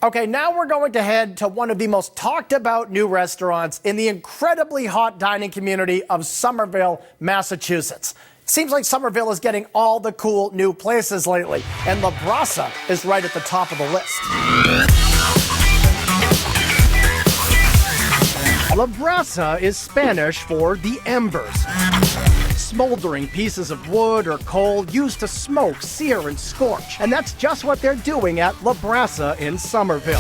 Okay, now we're going to head to one of the most talked about new restaurants in the incredibly hot dining community of Somerville, Massachusetts. Seems like Somerville is getting all the cool new places lately, and Brasa is right at the top of the list. Brasa is Spanish for the embers. Smoldering pieces of wood or coal used to smoke, sear, and scorch. And that's just what they're doing at Brasa in Somerville.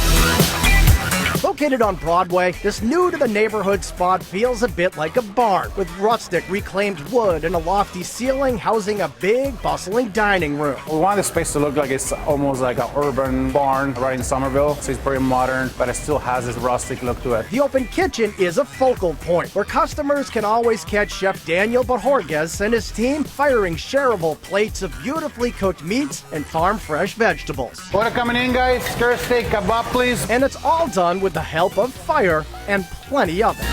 Located on Broadway, this new-to-the-neighborhood spot feels a bit like a barn, with rustic reclaimed wood and a lofty ceiling housing a big, bustling dining room. We want the space to look like it's almost like an urban barn right in Somerville, so it's very modern, but it still has this rustic look to it. The open kitchen is a focal point, where customers can always catch Chef Daniel Bajorges and his team firing shareable plates of beautifully cooked meats and farm-fresh vegetables. Order coming in, guys. Skirt steak, kebab, please. And it's all done with the help of fire and plenty of it.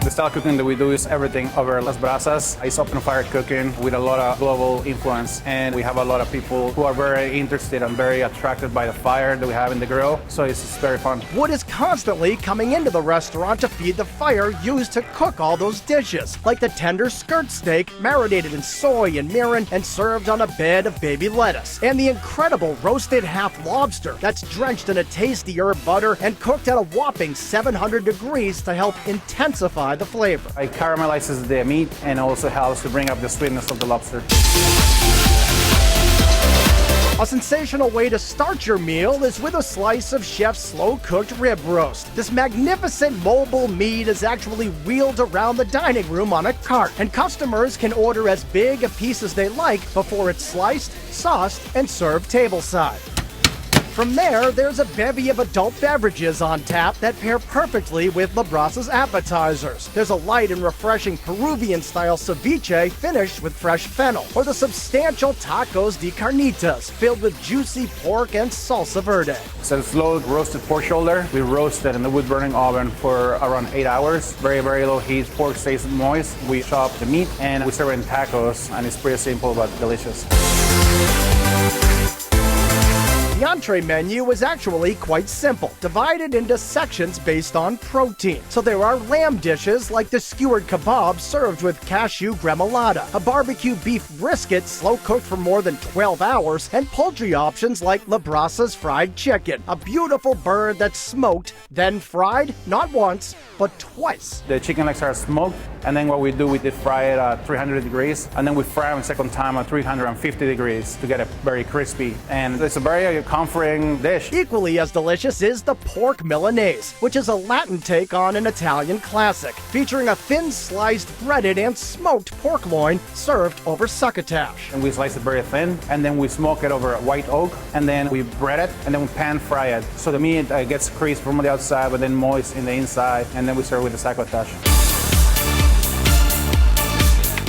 The style cooking that we do is everything over Las Brasas. It's open fire cooking with a lot of global influence, and we have a lot of people who are very interested and very attracted by the fire that we have in the grill, so it's very fun. Wood is constantly coming into the restaurant to feed the fire used to cook all those dishes, like the tender skirt steak marinated in soy and mirin and served on a bed of baby lettuce, and the incredible roasted half lobster that's drenched in a tasty herb butter and cooked at a whopping 700 degrees to help intensify the flavor. It caramelizes the meat and also helps to bring up the sweetness of the lobster. A sensational way to start your meal is with a slice of Chef's slow-cooked rib roast. This magnificent mobile meat is actually wheeled around the dining room on a cart, and customers can order as big a piece as they like before it's sliced, sauced, and served tableside. From there, there's a bevy of adult beverages on tap that pair perfectly with Brasa's appetizers. There's a light and refreshing Peruvian-style ceviche finished with fresh fennel, or the substantial tacos de carnitas filled with juicy pork and salsa verde. So slow roasted pork shoulder. We roast it in the wood-burning oven for around 8 hours. Very, very low heat. Pork stays moist. We chop the meat and we serve it in tacos, and it's pretty simple but delicious. The entree menu is actually quite simple, divided into sections based on protein. So there are lamb dishes like the skewered kebab served with cashew gremolata, a barbecue beef brisket slow-cooked for more than 12 hours, and poultry options like Brasa's fried chicken, a beautiful bird that's smoked, then fried, not once, but twice. The chicken legs are smoked, and then what we do, we deep fry it at 300 degrees, and then we fry them a second time at 350 degrees to get it very crispy. And it's a very comforting dish. Equally as delicious is the pork Milanese, which is a Latin take on an Italian classic, featuring a thin sliced, breaded, and smoked pork loin served over succotash. And we slice it very thin, and then we smoke it over white oak, and then we bread it, and then we pan fry it. So the meat gets crisp from the outside, but then moist in the inside, and then we serve with the succotash.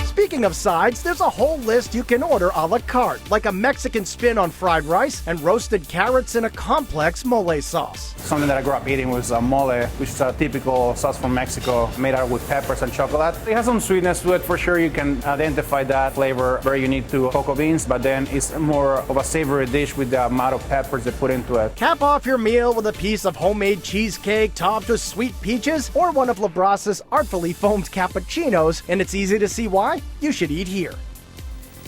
Speaking of sides, there's a whole list you can order a la carte, like a Mexican spin on fried rice and roasted carrots in a complex mole sauce. Something that I grew up eating was mole, which is a typical sauce from Mexico, made out with peppers and chocolate. It has some sweetness to it, for sure. You can identify that flavor, very unique to cocoa beans, but then it's more of a savory dish with the amount of peppers they put into it. Cap off your meal with a piece of homemade cheesecake topped with sweet peaches, or one of Brasa's artfully foamed cappuccinos, and it's easy to see why you should eat here.